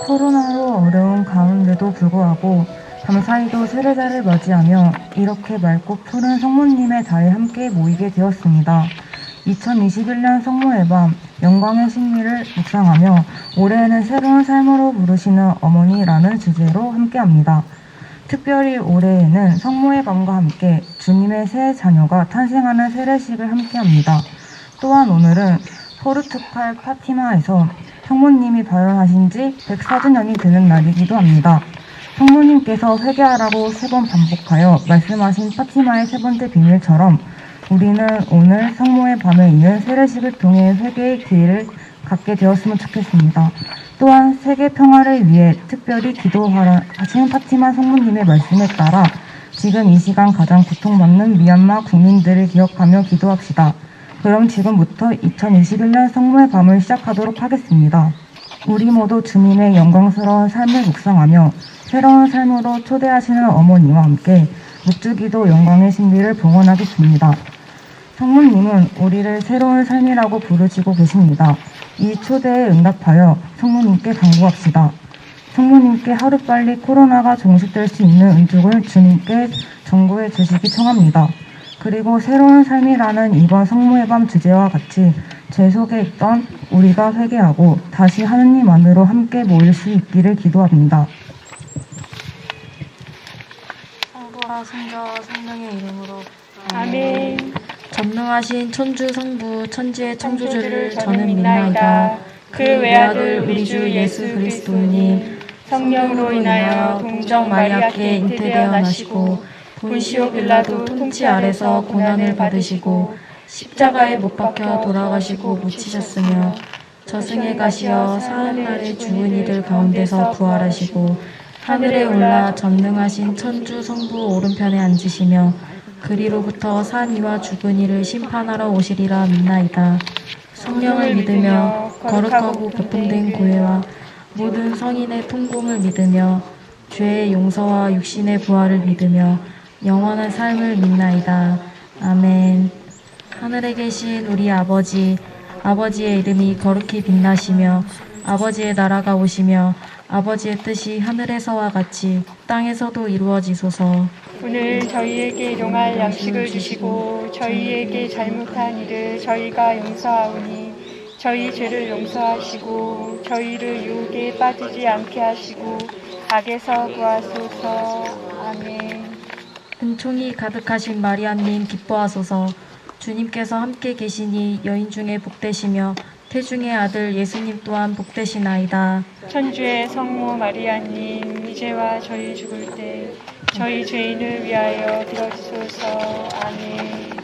코로나로 어려운 가운데도 불구하고 감사히도 세례자를 맞이하며 이렇게 맑고 푸른 성모님의 자리에 함께 모이게 되었습니다. 2021년 성모의 밤 영광의 신비를 묵상하며 올해에는 새로운 삶으로 부르시는 어머니라는 주제로 함께합니다. 특별히 올해에는 성모의 밤과 함께 주님의 새 자녀가 탄생하는 세례식을 함께합니다. 또한 오늘은 포르투갈 파티마에서 성모님이 발원하신 지 104주년이 되는 날이기도 합니다. 성모님께서 회개하라고 3번 반복하여 말씀하신 파티마의 3번째 비밀처럼 우리는 오늘 성모의 밤에 이은 세례식을 통해 회개의 기회를 갖게 되었으면 좋겠습니다. 또한 세계 평화를 위해 특별히 기도하신 파티마 성모님의 말씀에 따라 지금 이 시간 가장 고통받는 미얀마 국민들을 기억하며 기도합시다. 그럼 지금부터 2021년 성모의 밤을 시작하도록 하겠습니다. 우리 모두 주님의 영광스러운 삶을 묵상하며 새로운 삶으로 초대하시는 어머니와 함께 묵주기도 영광의 신비를 봉헌하겠습니다. 성모님은 우리를 새로운 삶이라고 부르시고 계십니다. 이 초대에 응답하여 성모님께 간구합시다. 성모님께 하루빨리 코로나가 종식될 수 있는 은총을 주님께 전구해 주시기 청합니다. 그리고 새로운 삶이라는 이번 성모의 밤 주제와 같이 죄 속에 있던 우리가 회개하고 다시 하느님 안으로 함께 모일 수 있기를 기도합니다. 성부와 성자와 성령의 이름으로 아멘. 전능하신 천주 성부 천지의 창조주를 저는 믿나이다. 그 외아들 우리 주 예수 그리스도님 성령으로 인하여 동정 마리아께 잉태되어 나시고 본시오 빌라도 통치 아래서 고난을 받으시고 십자가에 못 박혀 돌아가시고 묻히셨으며 저승에 가시어 사흘날에 죽은 이들 가운데서 부활하시고 하늘에 올라 전능하신 천주 성부 오른편에 앉으시며 그리로부터 산 이와 죽은 이를 심판하러 오시리라 믿나이다. 성령을 믿으며 거룩하고 보통된 구애와 모든 성인의 통공을 믿으며 죄의 용서와 육신의 부활을 믿으며 영원한 삶을 믿나이다. 아멘. 하늘에 계신 우리 아버지, 아버지의 이름이 거룩히 빛나시며 아버지의 나라가 오시며 아버지의 뜻이 하늘에서와 같이 땅에서도 이루어지소서. 오늘 저희에게 일용할 양식을 주시고 저희에게 잘못한 일을 저희가 용서하오니 저희 죄를 용서하시고 저희를 유혹에 빠지지 않게 하시고 악에서 구하소서. 아멘. 은총이 가득하신 마리아님 기뻐하소서. 주님께서 함께 계시니 여인 중에 복되시며 태중의 아들 예수님 또한 복되시나이다. 천주의 성모 마리아님 이제와 저희 죽을 때 저희 죄인을 위하여 빌어주소서. 아멘.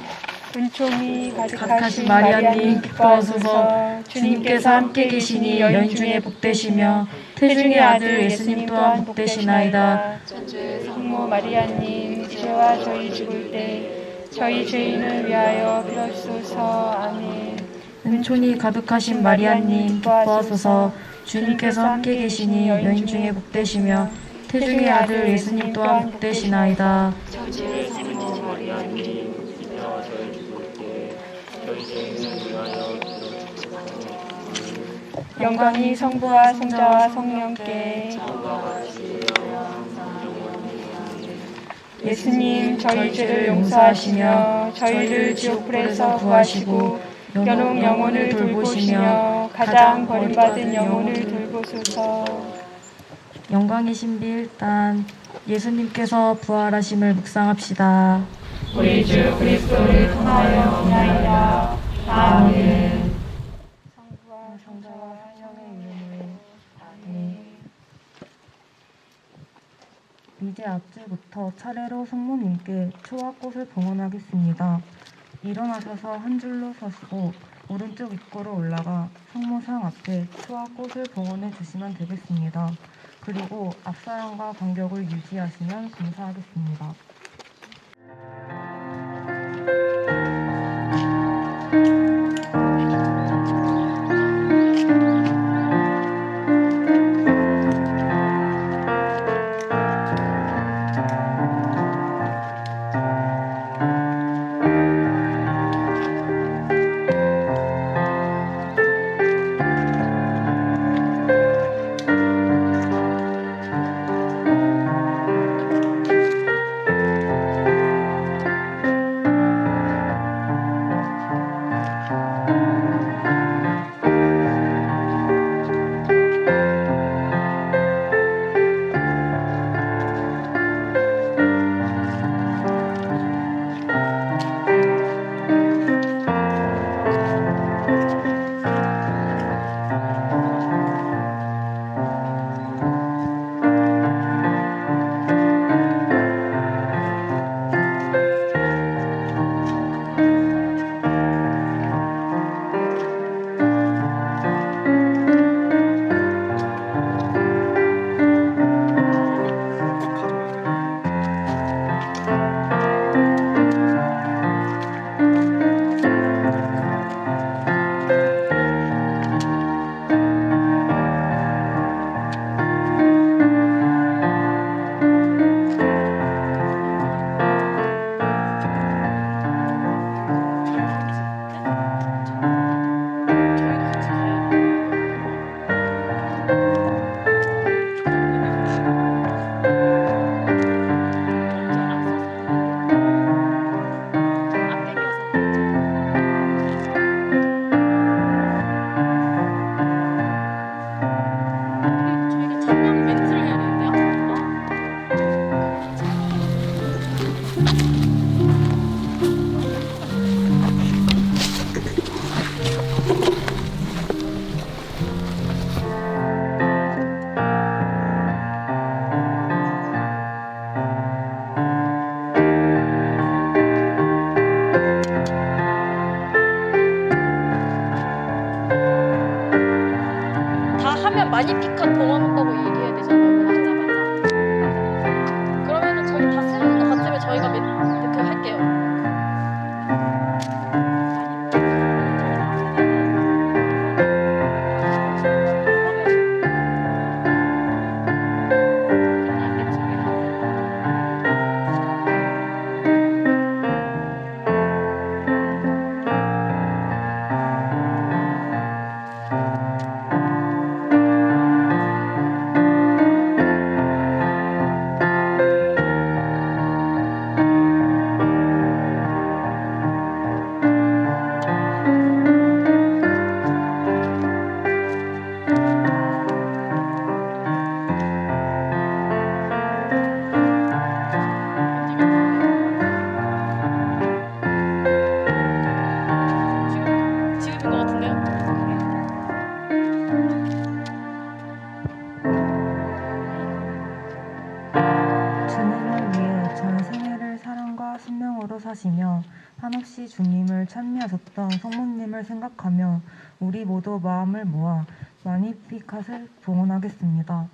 은총이 가득하신 마리아님 기뻐하소서. 주님께서 함께 계시니 여인 중에 복되시며 태중의 아들 예수님 또한 복되시나이다. 천주의 성모 마리아님 이제와 저희 죽을 때 저희 죄인을 위하여 빌어주소서. 아멘. 은총이 가득하신 마리아님 기뻐하소서. 주님께서 함께 계시니 여인 중에 복되시며 태중의 아들 예수님 또한 복되시나이다. 천주의 성모 마리아님 이제와 저희 죽을 때 저희 죄인을 위하여 영광이 성부와 성자와 성령께 예수님 저희 죄를 용서하시며 저희를 지옥불에서 구하시고 연옥 영혼을 돌보시며 가장 버림받은 영혼을 돌보소서. 영광의 신비 1단 예수님께서 부활하심을 묵상합시다. 우리 주 그리스도를 통하여 믿나이다. 아멘. 성부와 성자와 성령의 이름으로 아멘. 이제 앞줄부터 차례로 성모님께 초화꽃을 봉헌하겠습니다. 일어나셔서 한 줄로 서시고 오른쪽 입구로 올라가 성모상 앞에 초화꽃을 봉헌해 주시면 되겠습니다. 그리고 앞사람과 간격을 유지하시면 감사하겠습니다. 마니피칸 동원한다고 얘기해야 되잖아요. 그러면은 저희 다 쓰는 것 같으면 저희가 그 할게요. 지금인 것 같은데요? 주님을 위해 전 생애를 사랑과 순명으로 사시며 한없이 주님을 찬미하셨던 성모님을 생각하며 우리 모두 마음을 모아 마니피캇을 봉헌하겠습니다.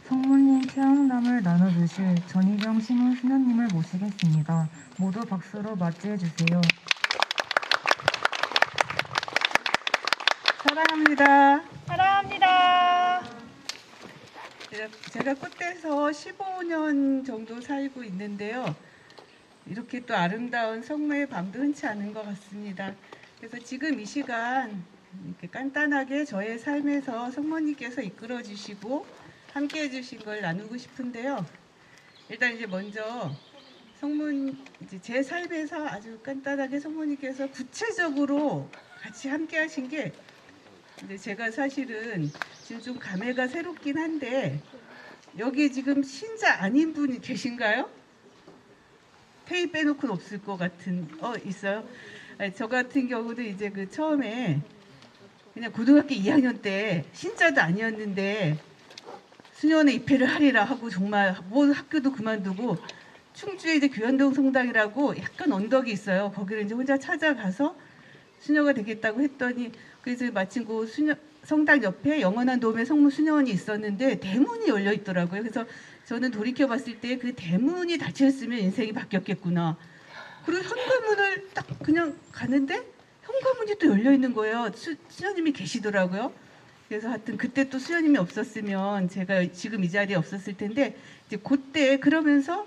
성모님 체험담을 나눠주실 전희경 신혼 수녀님을 모시겠습니다. 모두 박수로 맞이해주세요. 사랑합니다. 사랑합니다. 제가 꽃대에서 15년 정도 살고 있는데요. 이렇게 또 아름다운 성모의 밤도 흔치 않은 것 같습니다. 그래서 지금 이 시간 이렇게 간단하게 저의 삶에서 성모님께서 이끌어 주시고 함께 해주신 걸 나누고 싶은데요. 일단 이제 먼저 이제 제 삶에서 아주 간단하게 성모님께서 구체적으로 같이 함께 하신 게, 근데 제가 사실은 지금 좀 감회가 새롭긴 한데, 여기 지금 신자 아닌 분이 계신가요? 테이 빼놓고는 없을 것 같은, 있어요? 아니, 저 같은 경우는 이제 그 처음에 그냥 고등학교 2학년 때 신자도 아니었는데 수녀원에 입회를 하리라 하고 정말 뭐 학교도 그만두고 충주에 이제 교현동 성당이라고 약간 언덕이 있어요. 거기를 이제 혼자 찾아가서 수녀가 되겠다고 했더니, 그래서 마침 그 성당 옆에 영원한 도움의 성모 수녀원이 있었는데 대문이 열려 있더라고요. 그래서 저는 돌이켜 봤을 때 그 대문이 닫혔으면 인생이 바뀌었겠구나. 그리고 현관문을 딱 그냥 가는데 현관문이 또 열려 있는 거예요. 수녀님이 계시더라고요. 그래서 하여튼 그때 또 수녀님이 없었으면 제가 지금 이 자리에 없었을 텐데, 이제 그때 그러면서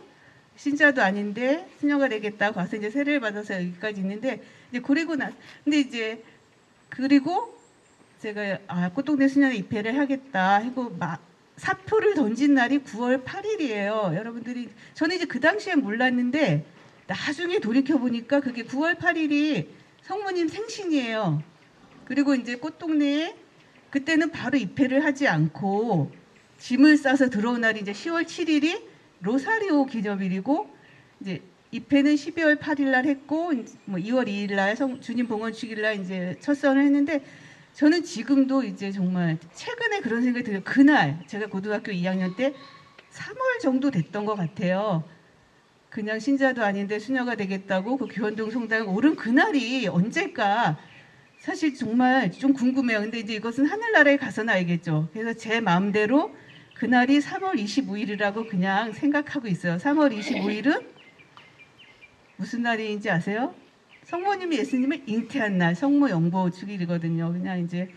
신자도 아닌데 수녀가 되겠다고 와서 이제 세례를 받아서 여기까지 있는데, 이제 근데 이제 그리고 제가 꽃동네 수녀에 입회를 하겠다 하고 사표를 던진 날이 9월 8일이에요. 여러분들이, 저는 이제 그 당시엔 몰랐는데 나중에 돌이켜 보니까 그게 9월 8일이 성모님 생신이에요. 그리고 이제 꽃동네에 그때는 바로 입회를 하지 않고 짐을 싸서 들어온 날이 이제 10월 7일이 로사리오 기념일이고, 이제 입회는 12월 8일 날 했고, 뭐 2월 2일 날 주님 봉헌 축일 날 이제 첫 선을 했는데, 저는 지금도 이제 정말 최근에 그런 생각이 들어요. 그날 제가 고등학교 2학년 때 3월 정도 됐던 것 같아요. 그냥 신자도 아닌데 수녀가 되겠다고 그 교현동 성당 오른 그날이 언제일까 사실 정말 좀 궁금해요. 근데 이제 이것은 하늘나라에 가서는 알겠죠. 그래서 제 마음대로 그날이 3월 25일이라고 그냥 생각하고 있어요. 3월 25일은 무슨 날인지 아세요? 성모님이 예수님을 잉태한 날, 성모 영보 축일이거든요. 그냥 이제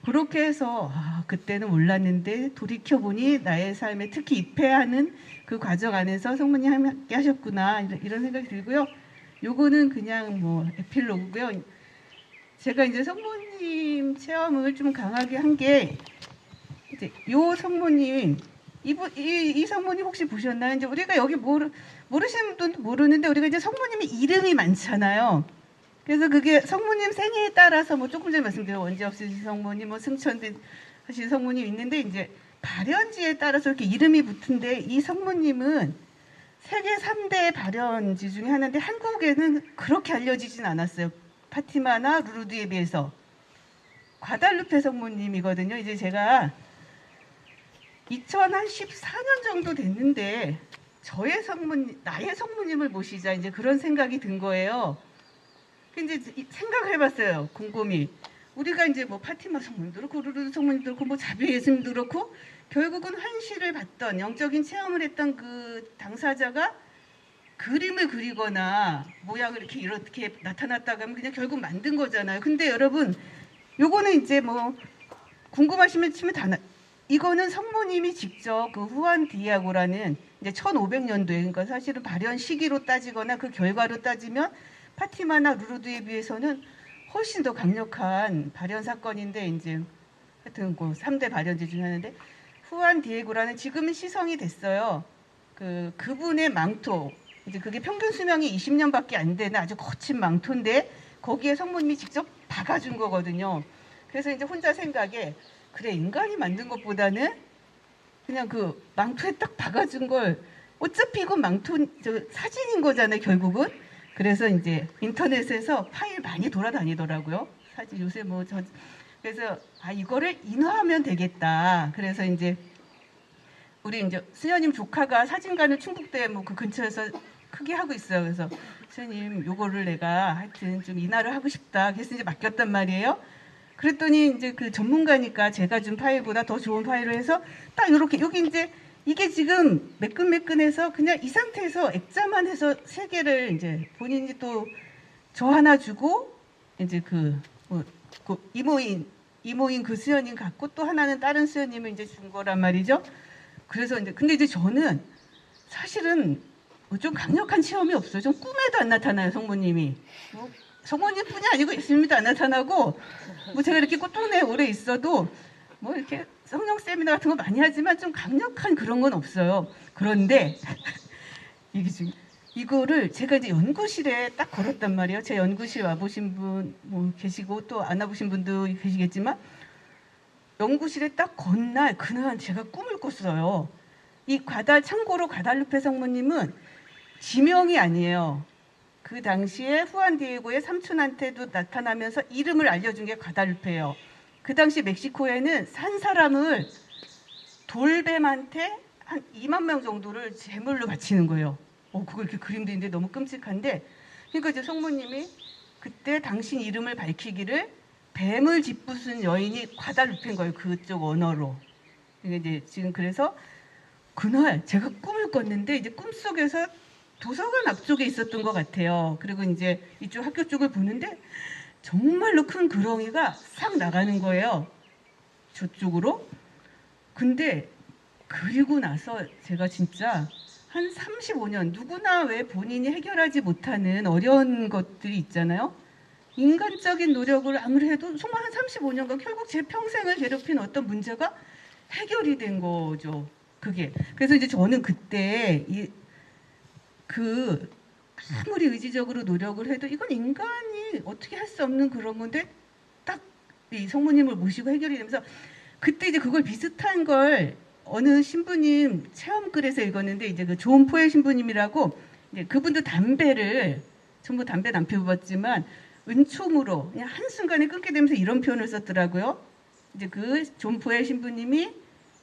그렇게 해서 그때는 몰랐는데 돌이켜보니 나의 삶에 특히 입회하는 그 과정 안에서 성모님 함께 하셨구나, 이런 생각이 들고요. 요거는 그냥 뭐 에필로그고요. 제가 이제 성모님 체험을 좀 강하게 한 게, 이제 요 성모님, 이 성모님 혹시 보셨나요? 이제 우리가 여기 모르시는 분도 모르는데, 우리가 이제 성모님이 이름이 많잖아요. 그래서 그게 성모님 생애에 따라서 뭐 조금 전에 말씀드린 원지 없으신 성모님, 뭐 승천된 하신 성모님 있는데, 이제 발현지에 따라서 이렇게 이름이 붙은데, 이 성모님은 세계 3대 발현지 중에 하나인데 한국에는 그렇게 알려지진 않았어요. 파티마나 루르드에 비해서. 과달루페 성모님이거든요. 이제 제가 2014년 정도 됐는데 나의 성모님을 모시자, 이제 그런 생각이 든 거예요. 근데 생각을 해봤어요. 곰곰이. 우리가 이제 뭐 파티마 성모님도 그렇고 루르드 성모님도 그렇고 뭐 자비의 예수님도 그렇고, 결국은 환시를 받던 영적인 체험을 했던 그 당사자가 그림을 그리거나 모양을 이렇게 나타났다고 하면 그냥 결국 만든 거잖아요. 근데 여러분, 요거는 이제 뭐 궁금하시면 치면 이거는 성모님이 직접 그 후안 디아고라는 이제 1500년도에, 그러니까 사실은 발현 시기로 따지거나 그 결과로 따지면 파티마나 루르드에 비해서는 훨씬 더 강력한 발현 사건인데, 이제 하여튼 그 3대 발현지 중에 하나인데, 후안 디에고라는 지금은 시성이 됐어요. 그분의 망토, 이제 그게 평균 수명이 20년밖에 안 되는 아주 거친 망토인데 거기에 성모님이 직접 박아준 거거든요. 그래서 이제 혼자 생각에, 그래, 인간이 만든 것보다는 그냥 그 망토에 딱 박아준 걸, 어차피 이건 사진인 거잖아요, 결국은. 그래서 이제 인터넷에서 파일 많이 돌아다니더라고요. 사진 요새 그래서 이거를 인화하면 되겠다. 그래서 이제 우리 이제 수녀님 조카가 사진관을 충북대 뭐 그 근처에서 크게 하고 있어요. 그래서 수녀님, 요거를 내가 하여튼 좀 인화를 하고 싶다. 그래서 이제 맡겼단 말이에요. 그랬더니 이제 그 전문가니까 제가 준 파일보다 더 좋은 파일을 해서 딱 이렇게, 여기 이제 이게 지금 매끈매끈해서 그냥 이 상태에서 액자만 해서 3개를 이제 본인이 또 저 하나 주고, 이제 그 이모인 그 수녀님 갖고 또 하나는 다른 수녀님을 이제 준 거란 말이죠. 그래서 이제 근데 이제 저는 사실은 좀 강력한 체험이 없어요. 좀 꿈에도 안 나타나요, 성모님이. 성모님뿐이 아니고 예수님도 안 나타나고 뭐 제가 이렇게 꽃동네에 오래 있어도 뭐 이렇게 성령 세미나 같은 거 많이 하지만 좀 강력한 그런 건 없어요. 그런데 이게 지금 이거를 제가 이제 연구실에 딱 걸었단 말이에요. 제 연구실 와보신 분 뭐 계시고 또 안 와보신 분도 계시겠지만 연구실에 딱 건 날 그날 제가 꿈을 꿨어요. 이 참고로 과달루페 성모님은 지명이 아니에요. 그 당시에 후안디에고의 삼촌한테도 나타나면서 이름을 알려준 게 과달루페예요. 그 당시 멕시코에는 산 사람을 돌뱀한테 한 2만 명 정도를 제물로 바치는 거예요. 그걸 이렇게 그림도 있는데 너무 끔찍한데, 그러니까 이제 성모님이 그때 당신 이름을 밝히기를 뱀을 짓부순 여인이 과달루페인 거예요. 그쪽 언어로. 이게 이제 지금 그래서 그날 제가 꿈을 꿨는데 이제 꿈속에서 도서관 앞쪽에 있었던 것 같아요. 그리고 이제 이쪽 학교 쪽을 보는데 정말로 큰 구렁이가 싹 나가는 거예요. 저쪽으로. 근데 그리고 나서 제가 진짜 한 35년 누구나 왜 본인이 해결하지 못하는 어려운 것들이 있잖아요. 인간적인 노력을 아무리 해도 정말 한 35년간 결국 제 평생을 괴롭힌 어떤 문제가 해결이 된 거죠. 그게. 그래서 이제 저는 그때 아무리 의지적으로 노력을 해도 이건 인간이 어떻게 할 수 없는 그런 건데 딱 이 성모님을 모시고 해결이 되면서 그때 이제 그걸 비슷한 걸 어느 신부님 체험글에서 읽었는데 이제 그 좋은 포의 신부님이라고 이제 그분도 전부 담배는 안 피워봤지만 은총으로 그냥 한순간에 끊게 되면서 이런 표현을 썼더라고요. 이제 그 존 포의 신부님이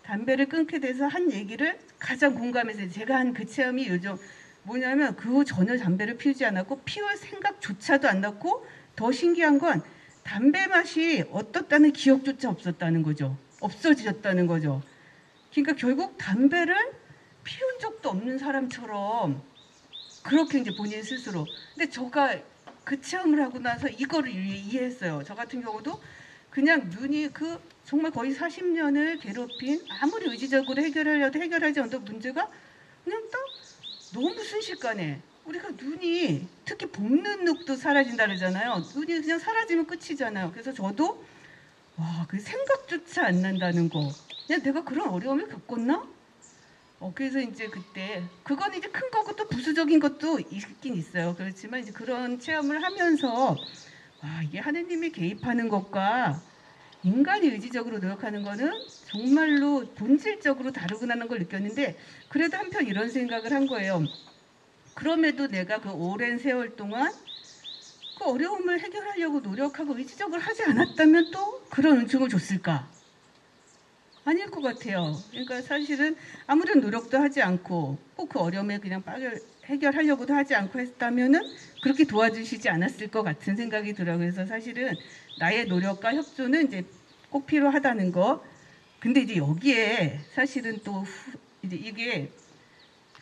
담배를 끊게 돼서 한 얘기를 가장 공감해서 제가 한 그 체험이 요즘 뭐냐면 그 후 전혀 담배를 피우지 않았고 피울 생각조차도 안 났고 더 신기한 건 담배 맛이 어떻다는 기억조차 없었다는 거죠. 없어지셨다는 거죠. 그러니까 결국 담배를 피운 적도 없는 사람처럼 그렇게 이제 본인 스스로. 근데 제가 그 체험을 하고 나서 이거를 이해했어요. 저 같은 경우도 그냥 눈이 정말 거의 40년을 괴롭힌 아무리 의지적으로 해결하려도 해결하지 않던 문제가 그냥 딱 너무 순식간에 우리가 눈이 특히 볶는 룩도 사라진다 그러잖아요. 눈이 그냥 사라지면 끝이잖아요. 그래서 저도 그 생각조차 안 난다는 거. 그냥 내가 그런 어려움을 겪었나? 그래서 이제 그때 그건 이제 큰 거고 또 부수적인 것도 있긴 있어요. 그렇지만 이제 그런 체험을 하면서 이게 하느님이 개입하는 것과 인간이 의지적으로 노력하는 거는 정말로 본질적으로 다르구나는 걸 느꼈는데 그래도 한편 이런 생각을 한 거예요. 그럼에도 내가 그 오랜 세월 동안 그 어려움을 해결하려고 노력하고 의지적으로 하지 않았다면 또 그런 은총을 줬을까? 아닐 것 같아요. 그러니까 사실은 아무런 노력도 하지 않고 꼭 그 어려움에 그냥 해결하려고도 하지 않고 했다면은 그렇게 도와주시지 않았을 것 같은 생각이 들어요. 그래서 사실은 나의 노력과 협조는 이제 꼭 필요하다는 거. 근데 이제 여기에 사실은 또 이제 이게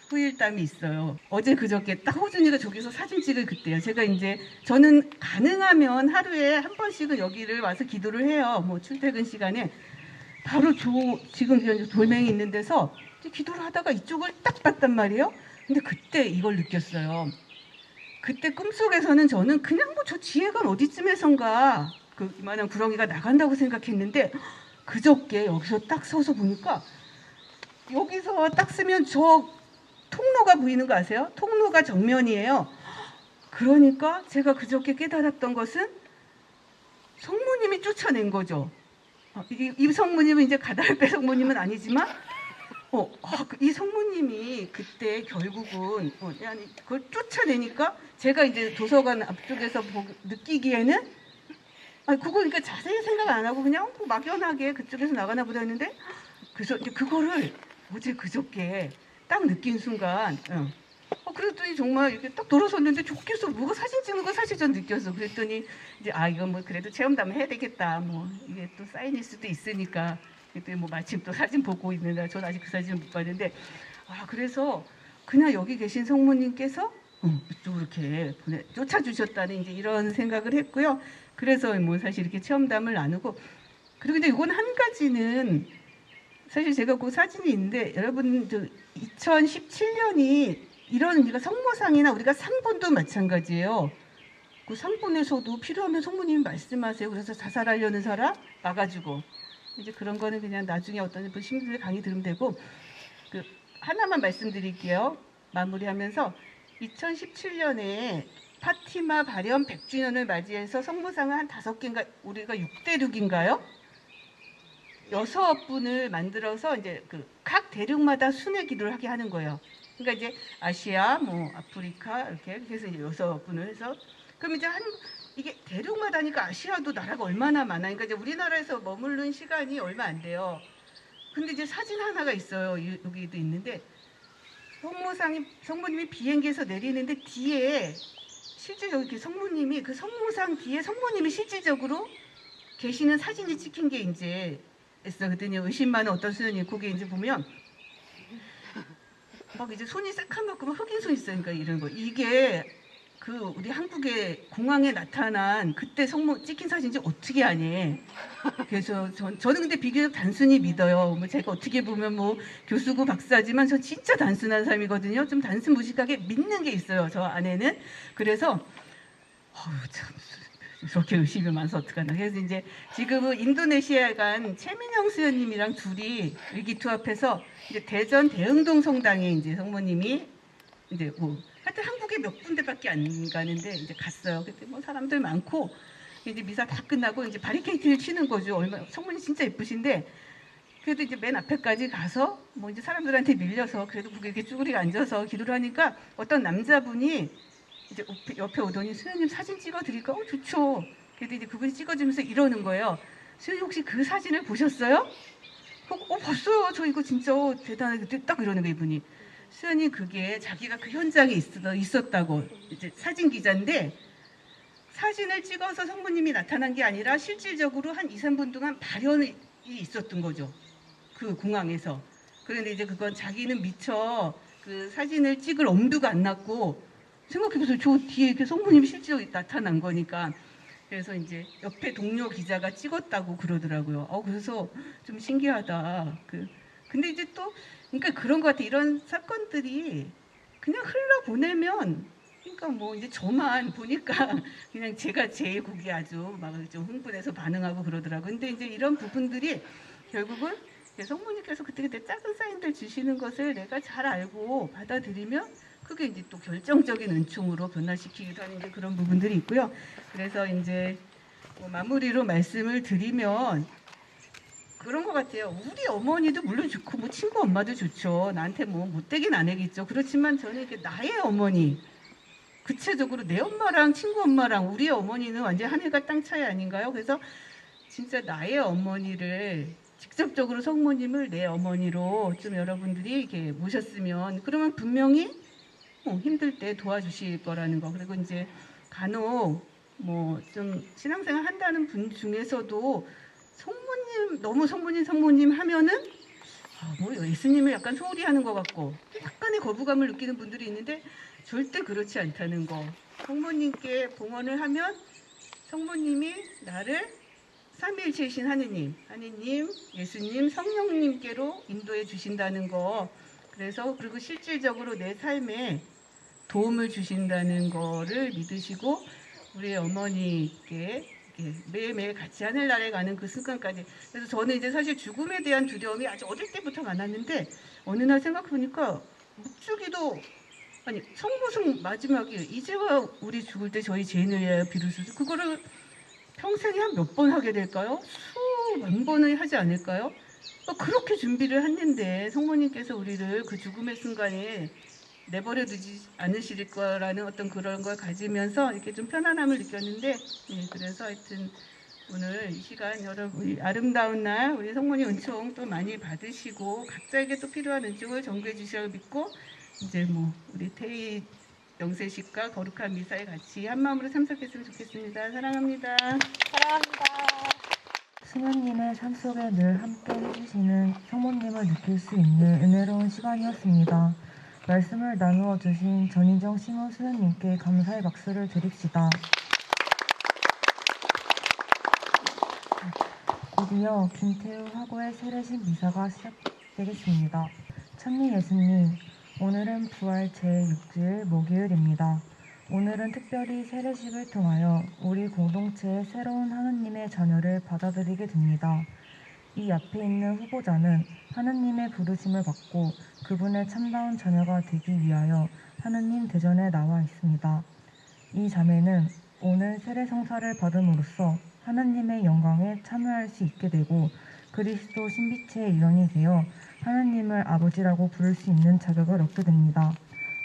후일담이 있어요. 어제 그저께 딱 호준이가 저기서 사진 찍을 그때요. 제가 이제 저는 가능하면 하루에 한 번씩은 여기를 와서 기도를 해요. 뭐 출퇴근 시간에 바로 지금 돌멩이 있는 데서 기도를 하다가 이쪽을 딱 봤단 말이에요. 근데 그때 이걸 느꼈어요. 그때 꿈속에서는 저는 그냥 뭐 저 지혜가 어디쯤에선가 그 이만한 구렁이가 나간다고 생각했는데 그저께 여기서 딱 서서 보니까 여기서 딱 쓰면 저 통로가 보이는 거 아세요? 통로가 정면이에요. 그러니까 제가 그저께 깨달았던 것은 성모님이 쫓아낸 거죠. 이 성모님은 이제 가달배 성모님은 아니지만 이 성모님이 그때 결국은 그걸 쫓아내니까 제가 이제 도서관 앞쪽에서 느끼기에는 그거 그러니까 자세히 생각 안 하고 그냥 막연하게 그쪽에서 나가나 보다 했는데 그래서 이제 그거를 어제 그저께 딱 느낀 순간 그랬더니 정말 이렇게 딱 돌아섰는데 좋겠어. 뭐가 사진 찍는 거 사실 전 느꼈어. 그랬더니 이제 이건 뭐 그래도 체험담 해야 되겠다. 뭐 이게 또 사인일 수도 있으니까. 그때 뭐 마침 또 사진 보고 있는데 전 아직 그 사진을 못 봤는데 그래서 그냥 여기 계신 성모님께서 이쪽으로 이렇게 쫓아주셨다는 이제 이런 생각을 했고요. 그래서 뭐 사실 이렇게 체험담을 나누고 그리고 근데 이건 한 가지는 사실 제가 그 사진이 있는데 여러분 2017년이 이런 우리가 성모상이나 우리가 상본도 마찬가지예요. 그 상본에서도 필요하면 성모님이 말씀하세요. 그래서 자살하려는 사람 막아주고 이제 그런 거는 그냥 나중에 어떤 분 신부들 강의 들으면 되고 그 하나만 말씀드릴게요. 마무리하면서 2017년에 파티마 발현 100주년을 맞이해서 성모상을 한 5개인가 우리가 6대륙인가요? 6분을 만들어서 이제 그 각 대륙마다 순회 기도를 하게 하는 거예요. 그러니까 이제 아시아, 뭐 아프리카 이렇게 해서 이제 6분을 해서 그럼 이제 이게 대륙마다 하니까 아시아도 나라가 얼마나 많아. 그러니까 이제 우리나라에서 머무른 시간이 얼마 안 돼요. 근데 이제 사진 하나가 있어요. 여기도 있는데 성모님이 비행기에서 내리는데 뒤에 실제 여기 성모님이 그 성모상 뒤에 성모님이 실질적으로 계시는 사진이 찍힌 게 이제 있어. 그랬더니 의심 많은 어떤 수녀님 거기 이제 보면 막 이제 손이 새카맣고 막 흑인 손 있어요. 그러니까 이런 거 이게 그 우리 한국의 공항에 나타난 그때 성모 찍힌 사진인지 어떻게 아니? 그래서 저는 근데 비교적 단순히 믿어요. 뭐 제가 어떻게 보면 뭐 교수고 박사지만 저 진짜 단순한 사람이거든요. 좀 단순 무식하게 믿는 게 있어요. 저 안에는. 그래서 참 저렇게 의심이 많아서 어떡하나. 그래서 이제 지금은 인도네시아에 간 최민영 수녀님이랑 둘이 의기투합해서 이제 대전 대흥동 성당에 이제 성모님이 이제 뭐 하여튼 한국에 몇 군데밖에 안 가는데 이제 갔어요. 그때 뭐 사람들 많고 이제 미사 다 끝나고 이제 바리케이트를 치는 거죠. 성모님 진짜 예쁘신데 그래도 이제 맨 앞에까지 가서 뭐 이제 사람들한테 밀려서 그래도 그게 이렇게 쭈그리게 앉아서 기도를 하니까 어떤 남자분이 이제 옆에 오더니 수녀님 사진 찍어드릴까? 좋죠. 그래도 이제 그분이 찍어주면서 이러는 거예요. 수녀님 혹시 그 사진을 보셨어요? 봤어요. 저 이거 진짜 대단하게 딱 이러는 거예요. 이분이. 수녀님 그게 자기가 그 현장에 있었다고 이제 사진 기자인데 사진을 찍어서 성모님이 나타난 게 아니라 실질적으로 한 2, 3분 동안 발현이 있었던 거죠. 그 공항에서. 그런데 이제 그건 자기는 미처 그 사진을 찍을 엄두가 안 났고 생각해보세요. 저 뒤에 이렇게 성모님이 실제로 나타난 거니까. 그래서 이제 옆에 동료 기자가 찍었다고 그러더라고요. 그래서 좀 신기하다. 근데 이제 또 그러니까 그런 것 같아. 이런 사건들이 그냥 흘러보내면 그러니까 뭐 이제 저만 보니까 그냥 제가 제일 거기 아주 막 좀 흥분해서 반응하고 그러더라고요. 근데 이제 이런 부분들이 결국은 성모님께서 그때 작은 사인들 주시는 것을 내가 잘 알고 받아들이면 그게 이제 또 결정적인 은총으로 변화시키기도 하는 이제 그런 부분들이 있고요. 그래서 이제 뭐 마무리로 말씀을 드리면 그런 것 같아요. 우리 어머니도 물론 좋고 뭐 친구 엄마도 좋죠. 나한테 뭐 못되긴 안 하겠죠. 그렇지만 저는 이렇게 나의 어머니 구체적으로 내 엄마랑 친구 엄마랑 우리 어머니는 완전 하늘과 땅 차이 아닌가요? 그래서 진짜 나의 어머니를 직접적으로 성모님을 내 어머니로 좀 여러분들이 이렇게 모셨으면 그러면 분명히 힘들 때 도와주실 거라는 거. 그리고 이제 간혹 뭐 좀 신앙생활 한다는 분 중에서도 성모님 너무 성모님 하면은 뭐 예수님을 약간 소홀히 하는 것 같고 약간의 거부감을 느끼는 분들이 있는데 절대 그렇지 않다는 거. 성모님께 봉헌을 하면 성모님이 나를 삼위일체이신 하느님, 예수님, 성령님께로 인도해 주신다는 거. 그래서 그리고 실질적으로 내 삶에 도움을 주신다는 거를 믿으시고 우리 어머니께 매일매일 같이 하늘나라에 가는 그 순간까지. 그래서 저는 이제 사실 죽음에 대한 두려움이 아주 어릴 때부터 많았는데 어느 날 생각해보니까 묵주기도 아니 성모성 마지막에 이제와 우리 죽을 때 저희 죄인을 위하여 비로소 그거를 평생에 한 몇 번 하게 될까요? 수만 번을 하지 않을까요? 그렇게 준비를 했는데 성모님께서 우리를 그 죽음의 순간에 내버려 두지 않으실 거라는 어떤 그런 걸 가지면서 이렇게 좀 편안함을 느꼈는데 그래서 하여튼 오늘 이 시간 여러분 아름다운 날 우리 성모님 은총 또 많이 받으시고 각자에게 또 필요한 은총을 전구해 주시라고 믿고 이제 뭐 우리 태희 영세식과 거룩한 미사에 같이 한 마음으로 참석했으면 좋겠습니다. 사랑합니다. 수녀님의 삶 속에 늘 함께 해주시는 성모님을 느낄 수 있는 은혜로운 시간이었습니다. 말씀을 나누어 주신 전인정 심호 수녀님께 감사의 박수를 드립시다. 드디어 김태우 화고의 세례식 미사가 시작되겠습니다. 천리 예수님, 오늘은 부활 제6주일 목요일입니다. 오늘은 특별히 세례식을 통하여 우리 공동체의 새로운 하느님의 자녀를 받아들이게 됩니다. 이 앞에 있는 후보자는 하느님의 부르심을 받고 그분의 참다운 자녀가 되기 위하여 하느님 대전에 나와 있습니다. 이 자매는 오늘 세례 성사를 받음으로써 하느님의 영광에 참여할 수 있게 되고 그리스도 신비체의 일원이 되어 하느님을 아버지라고 부를 수 있는 자격을 얻게 됩니다.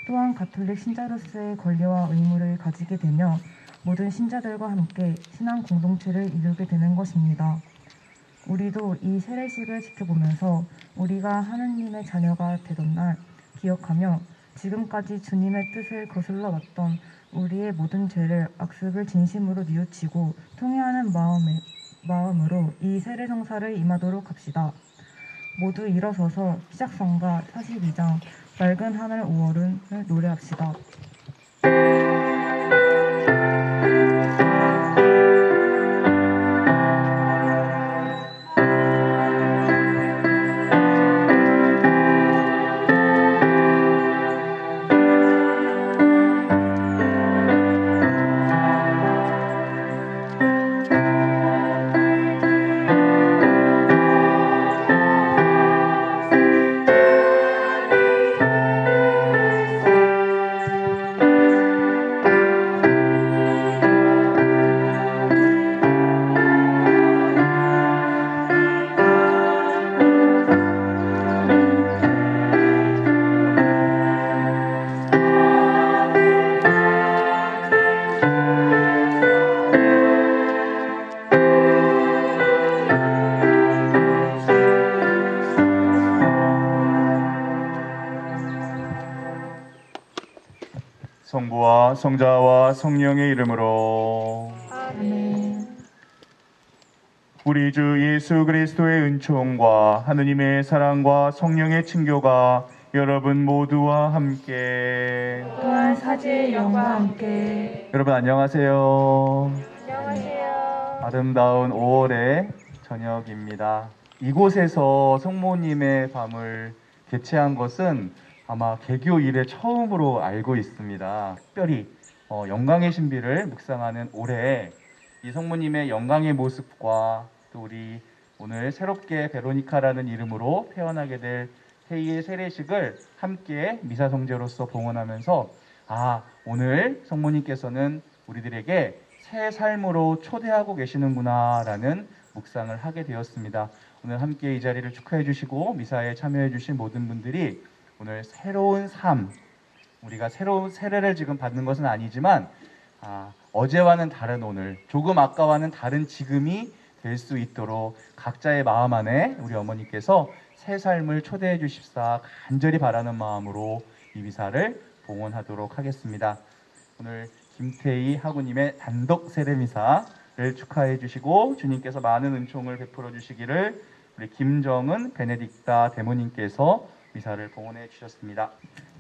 또한 가톨릭 신자로서의 권리와 의무를 가지게 되며 모든 신자들과 함께 신앙 공동체를 이루게 되는 것입니다. 우리도 이 세례식을 지켜보면서 우리가 하느님의 자녀가 되던 날 기억하며 지금까지 주님의 뜻을 거슬러 왔던 우리의 모든 죄를 악습을 진심으로 뉘우치고 통회하는 마음으로 이 세례 성사를 임하도록 합시다. 모두 일어서서 시작성가 42장 맑은 하늘 5월을 노래합시다. 성부와 성자와 성령의 이름으로 아멘. 우리 주 예수 그리스도의 은총과 하느님의 사랑과 성령의 친교가 여러분 모두와 함께 또한 사제의 영과 함께 여러분 안녕하세요. 안녕하세요. 아름다운 5월의 저녁입니다. 이곳에서 성모님의 밤을 개최한 것은 아마 개교 이래 처음으로 알고 있습니다. 특별히 영광의 신비를 묵상하는 올해 이 성모님의 영광의 모습과 또 우리 오늘 새롭게 베로니카라는 이름으로 태어나게 될 태희의 세례식을 함께 미사 성제로서 봉헌하면서 오늘 성모님께서는 우리들에게 새 삶으로 초대하고 계시는구나 라는 묵상을 하게 되었습니다. 오늘 함께 이 자리를 축하해 주시고 미사에 참여해 주신 모든 분들이 오늘 새로운 삶, 우리가 새로운 세례를 지금 받는 것은 아니지만 어제와는 다른 오늘, 조금 아까와는 다른 지금이 될 수 있도록 각자의 마음 안에 우리 어머니께서 새 삶을 초대해 주십사 간절히 바라는 마음으로 이 미사를 봉헌하도록 하겠습니다. 오늘 김태희 하구님의 단독 세례미사를 축하해 주시고 주님께서 많은 은총을 베풀어 주시기를 우리 김정은 베네딕타 대모님께서 미사를 봉헌해 주셨습니다.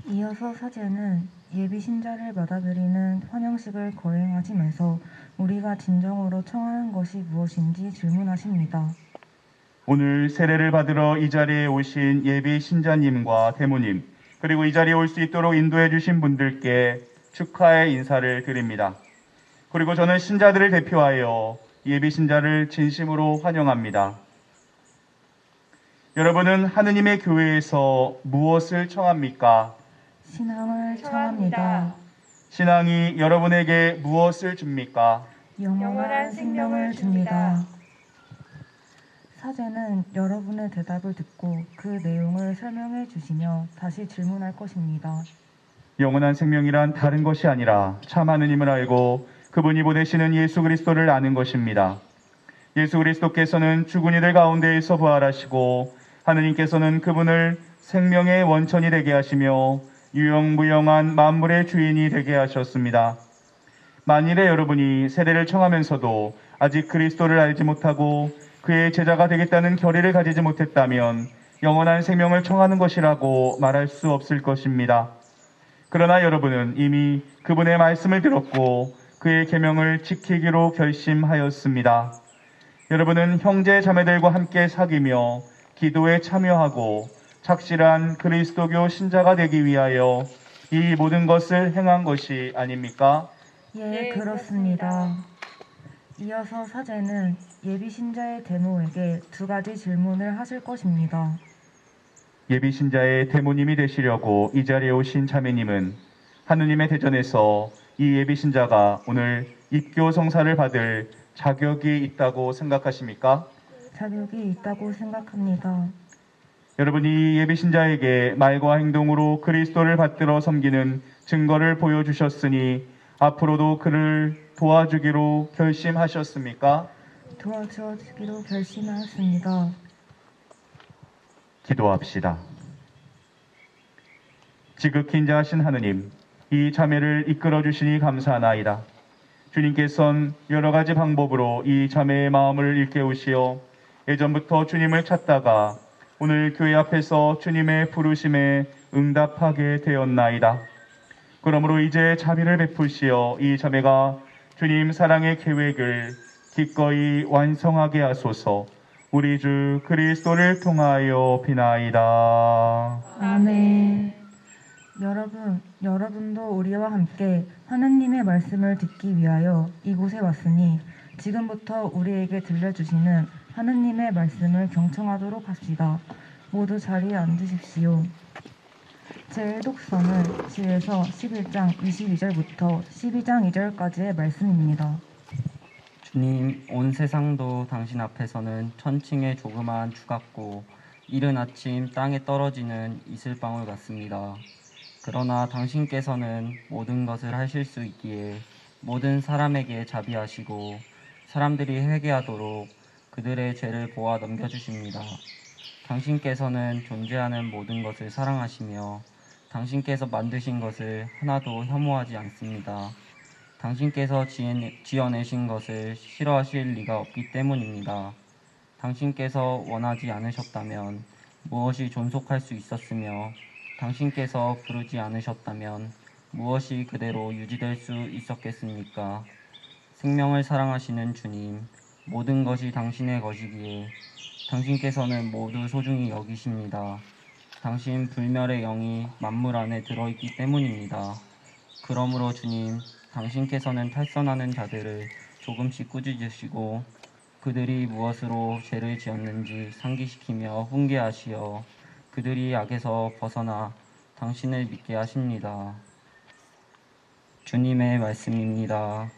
이어서 사제는 예비 신자를 받아들이는 환영식을 거행하시면서 우리가 진정으로 청하는 것이 무엇인지 질문하십니다. 오늘 세례를 받으러 이 자리에 오신 예비 신자님과 대모님 그리고 이 자리에 올 수 있도록 인도해 주신 분들께 축하의 인사를 드립니다. 그리고 저는 신자들을 대표하여 예비 신자를 진심으로 환영합니다. 여러분은 하느님의 교회에서 무엇을 청합니까? 신앙을 청합니다. 신앙이 여러분에게 무엇을 줍니까? 영원한 생명을 줍니다. 사제는 여러분의 대답을 듣고 그 내용을 설명해 주시며 다시 질문할 것입니다. 영원한 생명이란 다른 것이 아니라 참 하느님을 알고 그분이 보내시는 예수 그리스도를 아는 것입니다. 예수 그리스도께서는 죽은 이들 가운데에서 부활하시고 하느님께서는 그분을 생명의 원천이 되게 하시며 유영무영한 만물의 주인이 되게 하셨습니다. 만일에 여러분이 세례를 청하면서도 아직 그리스도를 알지 못하고 그의 제자가 되겠다는 결의를 가지지 못했다면 영원한 생명을 청하는 것이라고 말할 수 없을 것입니다. 그러나 여러분은 이미 그분의 말씀을 들었고 그의 계명을 지키기로 결심하였습니다. 여러분은 형제 자매들과 함께 사귀며 기도에 참여하고 착실한 그리스도교 신자가 되기 위하여 이 모든 것을 행한 것이 아닙니까? 예, 네, 그렇습니다. 이어서 사제는 예비 신자의 데모에게 두 가지 질문을 하실 것입니다. 예비 신자의 대모님이 되시려고 이 자리에 오신 자매님은 하느님의 대전에서 이 예비 신자가 오늘 입교 성사를 받을 자격이 있다고 생각하십니까? 자격이 있다고 생각합니다. 여러분, 이 예비 신자에게 말과 행동으로 그리스도를 받들어 섬기는 증거를 보여주셨으니 앞으로도 그를 도와주기로 결심하셨습니까? 도와주기로 결심하였습니다. 기도합시다. 지극히 인자하신 하느님, 이 자매를 이끌어 주시니 감사하나이다. 주님께서는 여러 가지 방법으로 이 자매의 마음을 일깨우시어 예전부터 주님을 찾다가 오늘 교회 앞에서 주님의 부르심에 응답하게 되었나이다. 그러므로 이제 자비를 베푸시어 이 자매가 주님 사랑의 계획을 기꺼이 완성하게 하소서. 우리 주 그리스도를 통하여 비나이다. 아멘. 여러분도 우리와 함께 하느님의 말씀을 듣기 위하여 이곳에 왔으니 지금부터 우리에게 들려주시는 하느님의 말씀을 경청하도록 합시다. 모두 자리에 앉으십시오. 제1독서는 7에서 11장 22절부터 12장 2절까지의 말씀입니다. 주님, 온 세상도 당신 앞에서는 천칭의 조그마한 추 같고 이른 아침 땅에 떨어지는 이슬방울 같습니다. 그러나 당신께서는 모든 것을 하실 수 있기에 모든 사람에게 자비하시고 사람들이 회개하도록 그들의 죄를 보아 넘겨주십니다. 당신께서는 존재하는 모든 것을 사랑하시며 당신께서 만드신 것을 하나도 혐오하지 않습니다. 당신께서 지어내신 것을 싫어하실 리가 없기 때문입니다. 당신께서 원하지 않으셨다면 무엇이 존속할 수 있었으며 당신께서 부르지 않으셨다면 무엇이 그대로 유지될 수 있었겠습니까? 생명을 사랑하시는 주님, 모든 것이 당신의 것이기에 당신께서는 모두 소중히 여기십니다. 당신 불멸의 영이 만물 안에 들어있기 때문입니다. 그러므로 주님, 당신께서는 탈선하는 자들을 조금씩 꾸짖으시고 그들이 무엇으로 죄를 지었는지 상기시키며 훈계하시어 그들이 악에서 벗어나 당신을 믿게 하십니다. 주님의 말씀입니다.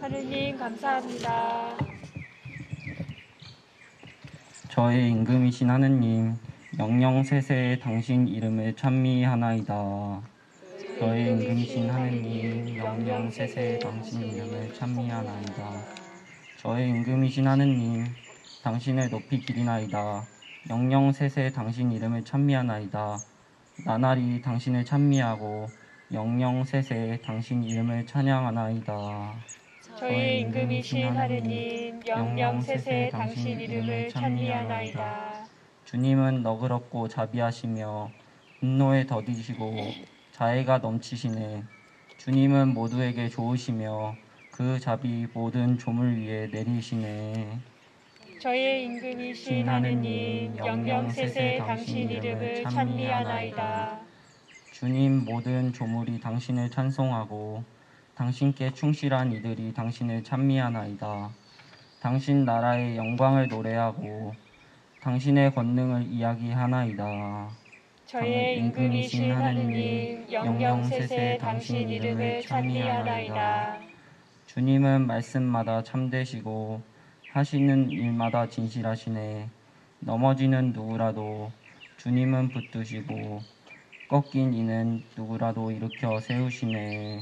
하느님 감사합니다. 저의 임금이신 하느님, 영영세세의 당신 이름을 찬미하나이다. 저의 임금이신 하느님, 영영세세의 당신 이름을 찬미하나이다. 저의 임금이신 하느님, 당신을 높이 기리나이다. 영영세세 당신 이름을 찬미하나이다. 나날이 당신을 찬미하고 영영세세 당신 이름을 찬양하나이다. 저희 임금이신 하느님 영영세세 당신 이름을 찬미하나이다. 주님은 너그럽고 자비하시며 분노에 더디시고 자애가 넘치시네. 주님은 모두에게 좋으시며 그 자비 모든 조물 위에 내리시네. 저희 임금이신 하느님 영영세세 당신 이름을 찬미하나이다. 주님, 모든 조물이 당신을 찬송하고 당신께 충실한 이들이 당신을 찬미하나이다. 당신 나라의 영광을 노래하고 당신의 권능을 이야기하나이다. 저희 임금이신 하느님 영영세세 당신 이름을 찬미하나이다. 주님은 말씀마다 참되시고 하시는 일마다 진실하시네. 넘어지는 누구라도 주님은 붙드시고 꺾인 이는 누구라도 일으켜 세우시네.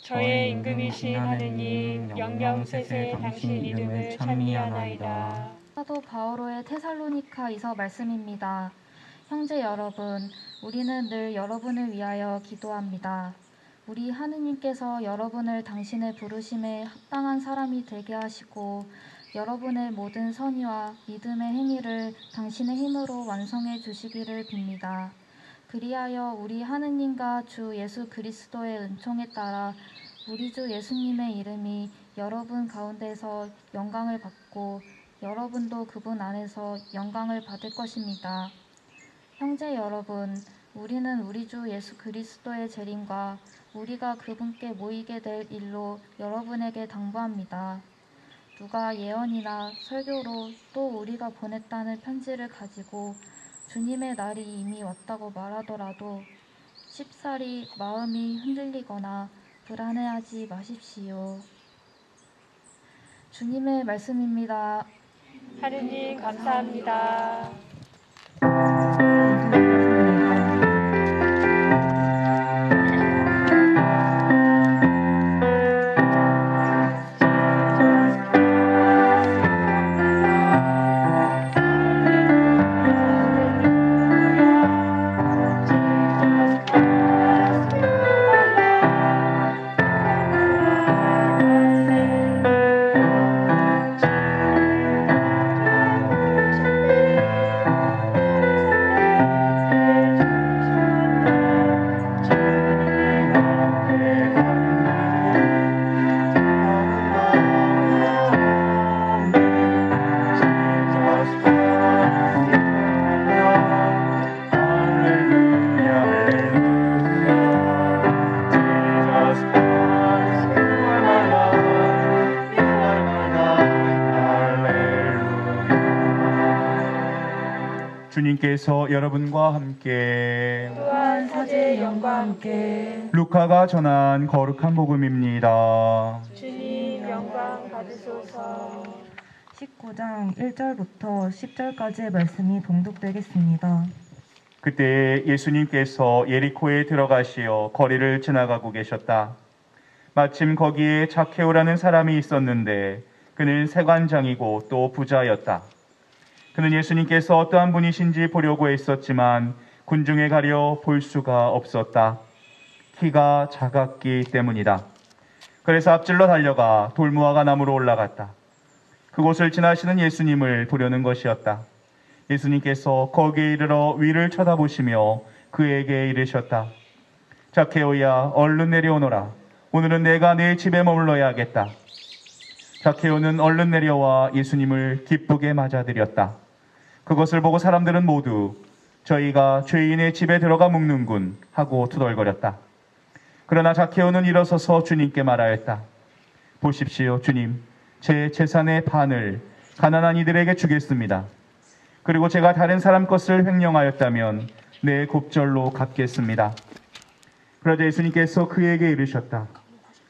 저의 임금이신 하느님 영영세세 당신 이름을 찬미하나이다. 사도 바오로의 테살로니카이서 말씀입니다. 형제 여러분, 우리는 늘 여러분을 위하여 기도합니다. 우리 하느님께서 여러분을 당신의 부르심에 합당한 사람이 되게 하시고 여러분의 모든 선의와 믿음의 행위를 당신의 힘으로 완성해 주시기를 빕니다. 그리하여 우리 하느님과 주 예수 그리스도의 은총에 따라 우리 주 예수님의 이름이 여러분 가운데서 영광을 받고 여러분도 그분 안에서 영광을 받을 것입니다. 형제 여러분, 우리는 우리 주 예수 그리스도의 재림과 우리가 그분께 모이게 될 일로 여러분에게 당부합니다. 누가 예언이나 설교로 또 우리가 보냈다는 편지를 가지고 주님의 날이 이미 왔다고 말하더라도 쉽사리 마음이 흔들리거나 불안해하지 마십시오. 주님의 말씀입니다. 하느님 감사합니다. 주님께서 여러분과 함께 또한 사제의 영과 함께 루카가 전한 거룩한 복음입니다. 주님 영광 받으소서. 19장 1절부터 10절까지의 말씀이 봉독되겠습니다. 그때 예수님께서 예리코에 들어가시어 거리를 지나가고 계셨다. 마침 거기에 자케오라는 사람이 있었는데 그는 세관장이고 또 부자였다. 그는 예수님께서 어떠한 분이신지 보려고 했었지만 군중에 가려 볼 수가 없었다. 키가 작았기 때문이다. 그래서 앞질러 달려가 돌무화과 나무로 올라갔다. 그곳을 지나시는 예수님을 보려는 것이었다. 예수님께서 거기에 이르러 위를 쳐다보시며 그에게 이르셨다. 자케오야, 얼른 내려오너라. 오늘은 내가 내 집에 머물러야겠다. 자케오는 얼른 내려와 예수님을 기쁘게 맞아들였다. 그것을 보고 사람들은 모두 저희가 죄인의 집에 들어가 묵는군 하고 투덜거렸다. 그러나 자케오는 일어서서 주님께 말하였다. 보십시오, 주님. 제 재산의 반을 가난한 이들에게 주겠습니다. 그리고 제가 다른 사람 것을 횡령하였다면 내 곱절로 갚겠습니다. 그러자 예수님께서 그에게 이르셨다.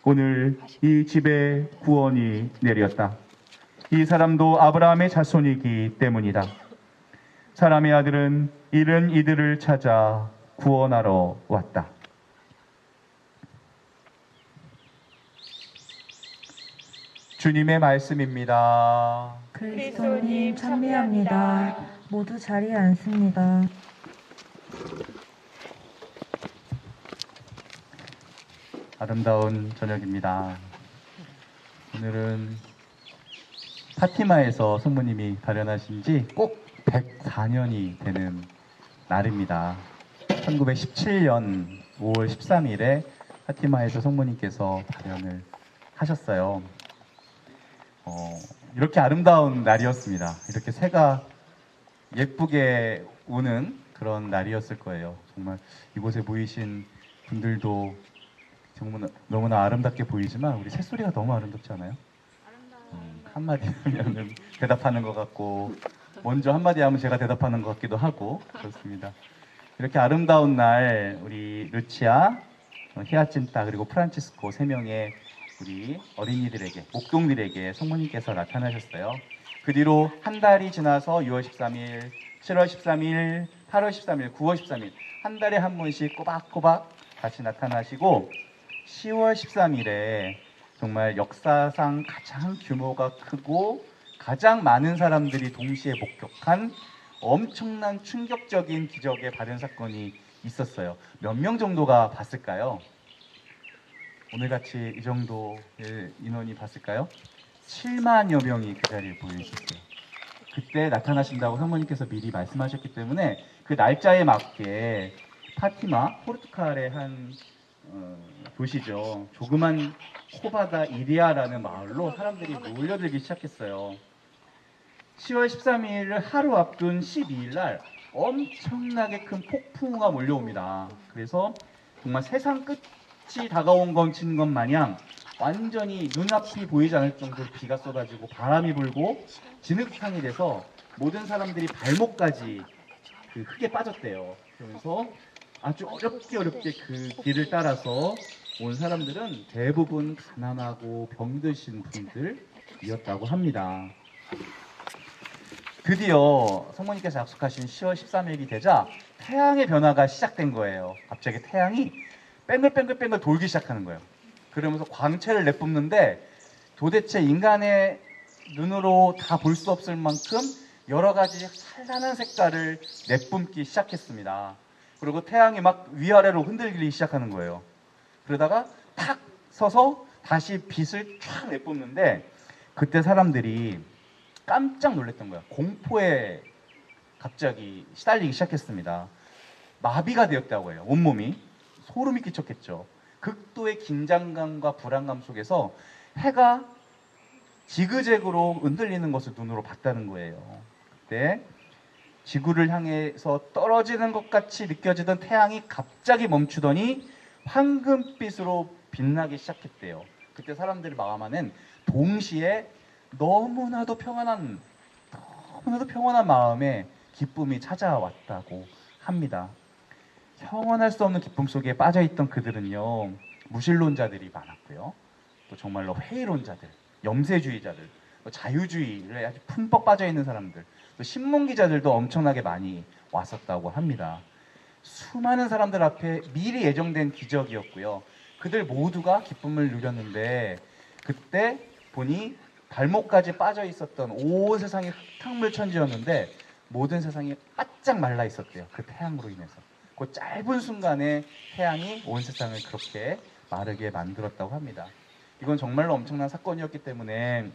오늘 이 집에 구원이 내렸다. 이 사람도 아브라함의 자손이기 때문이다. 사람의 아들은 잃은 이들을 찾아 구원하러 왔다. 주님의 말씀입니다. 그리스도님 찬미합니다. 모두 자리에 앉습니다. 아름다운 저녁입니다. 오늘은 파티마에서 성모님이 발현하신 지 꼭 104년이 되는 날입니다. 1917년 5월 13일에 파티마에서 성모님께서 발현을 하셨어요. 이렇게 아름다운 날이었습니다. 이렇게 새가 예쁘게 우는 그런 날이었을 거예요. 정말 이곳에 모이신 분들도 정말 너무나 아름답게 보이지만 우리 새소리가 너무 아름답지 않아요? 한마디 하면 대답하는 것 같고 먼저 한마디 하면 제가 대답하는 것 같기도 하고 그렇습니다. 이렇게 아름다운 날 우리 루치아, 히아친타 그리고 프란치스코 세 명의 우리 어린이들에게 목동들에게 성모님께서 나타나셨어요. 그 뒤로 한 달이 지나서 6월 13일, 7월 13일, 8월 13일, 9월 13일 한 달에 한 번씩 꼬박꼬박 다시 나타나시고 10월 13일에 정말 역사상 가장 규모가 크고 가장 많은 사람들이 동시에 목격한 엄청난 충격적인 기적의 발현 사건이 있었어요. 몇 명 정도가 봤을까요? 오늘같이 이 정도의 인원이 봤을까요? 7만여 명이 그 자리에 모여 있었어요. 그때 나타나신다고 성모님께서 미리 말씀하셨기 때문에 그 날짜에 맞게 파티마, 포르투갈의 한 도시죠. 조그만 코바다 이리아라는 마을로 사람들이 몰려들기 시작했어요. 10월 13일을 하루 앞둔 12일 날 엄청나게 큰 폭풍우가 몰려옵니다. 그래서 정말 세상 끝이 다가온 것 마냥 완전히 눈앞이 보이지 않을 정도로 비가 쏟아지고 바람이 불고 진흙탕이 돼서 모든 사람들이 발목까지 그 흙에 빠졌대요. 그러면서 아주 어렵게 그 길을 따라서 온 사람들은 대부분 가난하고 병드신 분들이었다고 합니다. 드디어 성모님께서 약속하신 10월 13일이 되자 태양의 변화가 시작된 거예요. 갑자기 태양이 뺑글뺑글 돌기 시작하는 거예요. 그러면서 광채를 내뿜는데 도대체 인간의 눈으로 다 볼 수 없을 만큼 여러 가지 찬란한 색깔을 내뿜기 시작했습니다. 그리고 태양이 막 위아래로 흔들리기 시작하는 거예요. 그러다가 탁 서서 다시 빛을 쫙 내뿜는데 그때 사람들이 깜짝 놀랐던 거예요. 공포에 갑자기 시달리기 시작했습니다. 마비가 되었다고 해요. 온몸이. 소름이 끼쳤겠죠. 극도의 긴장감과 불안감 속에서 해가 지그재그로 흔들리는 것을 눈으로 봤다는 거예요. 그때 지구를 향해서 떨어지는 것 같이 느껴지던 태양이 갑자기 멈추더니 황금빛으로 빛나기 시작했대요. 그때 사람들의 마음 안엔 동시에 너무나도 평안한 마음에 기쁨이 찾아왔다고 합니다. 형언할 수 없는 기쁨 속에 빠져있던 그들은요, 무신론자들이 많았고요, 또 정말로 회의론자들, 염세주의자들, 또 자유주의를 아주 흠뻑 빠져있는 사람들, 또 신문기자들도 엄청나게 많이 왔었다고 합니다. 수많은 사람들 앞에 미리 예정된 기적이었고요. 그들 모두가 기쁨을 누렸는데 그때 보니 발목까지 빠져 있었던 온 세상이 흙탕물천지였는데 모든 세상이 바짝 말라 있었대요. 그 태양으로 인해서. 그 짧은 순간에 태양이 온 세상을 그렇게 마르게 만들었다고 합니다. 이건 정말로 엄청난 사건이었기 때문에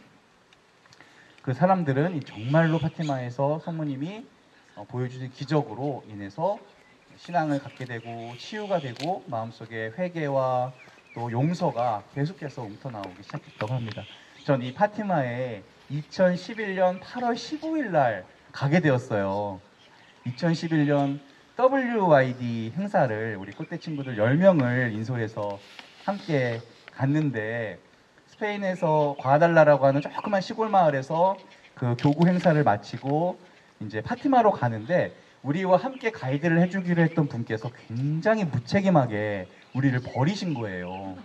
그 사람들은 정말로 파티마에서 성모님이 보여주신 기적으로 인해서 신앙을 갖게 되고 치유가 되고 마음속에 회개와 또 용서가 계속해서 움터나오기 시작했다고 합니다. 전 이 파티마에 2011년 8월 15일 날 가게 되었어요. 2011년 WYD 행사를 우리 꽃대 친구들 10명을 인솔해서 함께 갔는데 스페인에서 과달라라고 하는 조그만 시골 마을에서 그 교구 행사를 마치고 이제 파티마로 가는데 우리와 함께 가이드를 해주기로 했던 분께서 굉장히 무책임하게 우리를 버리신 거예요.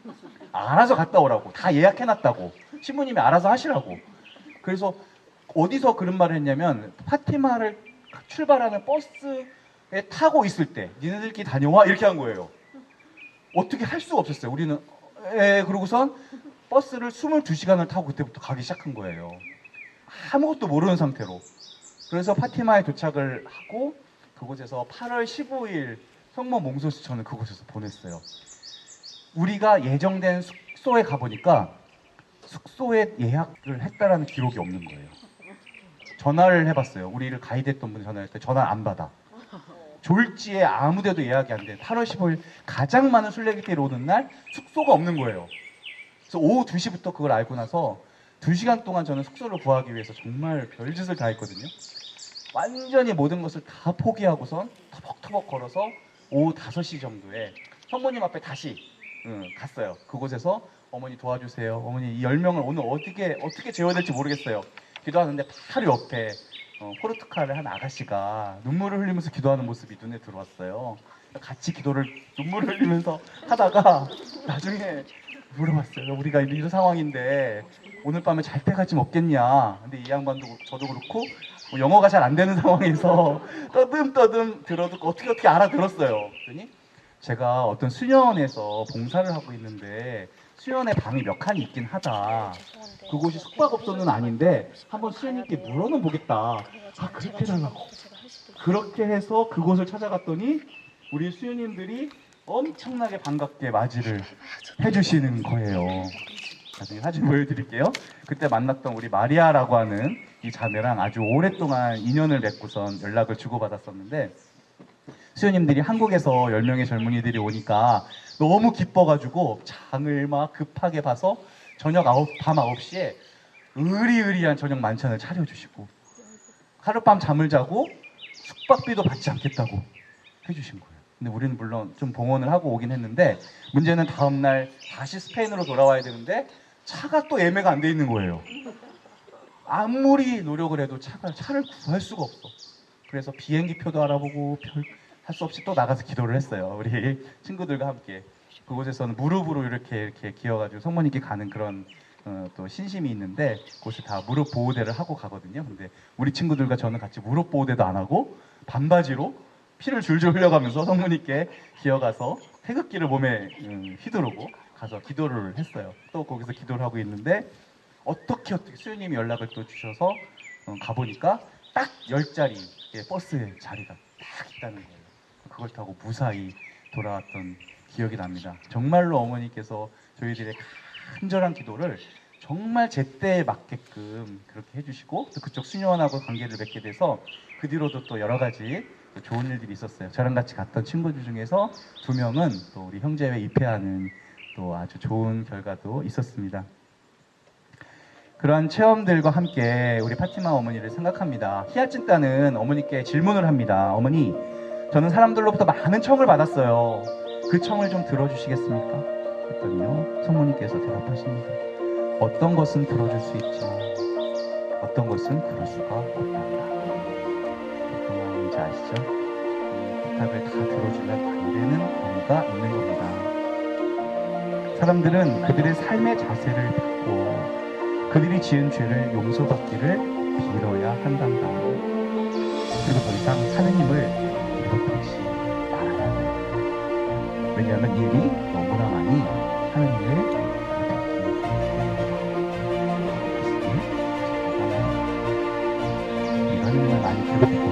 알아서 갔다 오라고. 다 예약해놨다고. 신부님이 알아서 하시라고. 그래서 어디서 그런 말을 했냐면 파티마를 출발하는 버스에 타고 있을 때 니네들끼리 다녀와 이렇게 한 거예요. 어떻게 할 수가 없었어요. 우리는 그러고선 버스를 22시간을 타고 그때부터 가기 시작한 거예요. 아무것도 모르는 상태로. 그래서 파티마에 도착을 하고 그곳에서 8월 15일 성모 몽소스 저는 그곳에서 보냈어요. 우리가 예정된 숙소에 가보니까 숙소에 예약을 했다라는 기록이 없는 거예요. 전화를 해봤어요. 우리를 가이드했던 분이 전화할 때 전화 안 받아. 졸지에 아무데도 예약이 안 돼. 8월 15일 가장 많은 순례객들이 오는 날 숙소가 없는 거예요. 그래서 오후 2시부터 그걸 알고 나서 2시간 동안 저는 숙소를 구하기 위해서 정말 별짓을 다 했거든요. 완전히 모든 것을 다 포기하고선 터벅터벅 걸어서 오후 5시 정도에 성모님 앞에 다시 갔어요. 그곳에서 어머니 도와주세요. 어머니 이 10명을 오늘 어떻게 재워야 될지 모르겠어요. 기도하는데 바로 옆에 포르투갈의 한 아가씨가 눈물을 흘리면서 기도하는 모습이 눈에 들어왔어요. 같이 기도를 눈물을 흘리면서 하다가 나중에 물어봤어요. 우리가 이런 상황인데 오늘 밤에 잘 때가 좀 없겠냐. 근데 이 양반도 저도 그렇고 뭐 영어가 잘 안 되는 상황에서 떠듬 들어도 어떻게 알아들었어요. 그랬더니 제가 어떤 수련원에서 봉사를 하고 있는데 수련원에 방이 몇 칸이 있긴 하다. 그곳이 숙박업소는 아닌데 한번 수련님께 물어는 보겠다. 아 그렇게 해달라고. 그렇게 해서 그곳을 찾아갔더니 우리 수련님들이 엄청나게 반갑게 맞이를 해주시는 거예요. 나중에 사진 보여드릴게요. 그때 만났던 우리 마리아라고 하는 이 자매랑 아주 오랫동안 인연을 맺고선 연락을 주고받았었는데 수요님들이 한국에서 10명의 젊은이들이 오니까 너무 기뻐가지고 장을 막 급하게 봐서 밤 9시에 의리의리한 저녁 만찬을 차려주시고 하룻밤 잠을 자고 숙박비도 받지 않겠다고 해주신 거예요. 근데 우리는 물론 좀 봉헌을 하고 오긴 했는데 문제는 다음날 다시 스페인으로 돌아와야 되는데 차가 또 예매가 안 돼 있는 거예요. 아무리 노력을 해도 차를 구할 수가 없어. 그래서 비행기표도 알아보고 할 수 없이 또 나가서 기도를 했어요. 우리 친구들과 함께 그곳에서는 무릎으로 이렇게 기어가지고 성모님께 가는 그런 또 신심이 있는데 그곳에 다 무릎 보호대를 하고 가거든요. 근데 우리 친구들과 저는 같이 무릎 보호대도 안 하고 반바지로 피를 줄줄 흘려가면서 성모님께 기어가서 태극기를 몸에 휘두르고 가서 기도를 했어요. 또 거기서 기도를 하고 있는데 어떻게 수요님이 연락을 또 주셔서 가보니까 딱 10자리 버스에 자리가 딱 있다는 거예요. 그걸 타고 무사히 돌아왔던 기억이 납니다. 정말로 어머니께서 저희들의 간절한 기도를 정말 제때에 맞게끔 그렇게 해주시고 또 그쪽 수녀원하고 관계를 맺게 돼서 그 뒤로도 또 여러 가지 또 좋은 일들이 있었어요. 저랑 같이 갔던 친구들 중에서 2명은 또 우리 형제회 입회하는 또 아주 좋은 결과도 있었습니다. 그러한 체험들과 함께 우리 파티마 어머니를 생각합니다. 히아친타는 어머니께 질문을 합니다. 어머니, 저는 사람들로부터 많은 청을 받았어요. 그 청을 좀 들어주시겠습니까? 했더니요, 성모님께서 대답하십니다. 어떤 것은 들어줄 수 있지만 어떤 것은 그럴 수가 없답니다. 어떤 마음인지 아시죠? 부탁을 다 들어주면 안 되는 경우가 있는 겁니다. 사람들은 그들의 삶의 자세를 바꾸어 그들이 지은 죄를 용서받기를 빌어야 한단다. 그리고 더 이상 하느님을 괴롭히지 말아야 돼. 왜냐하면 일이 너무나 많이 하느님을 괴롭히기 때문에. 우리가 하느님을 많이 괴롭히기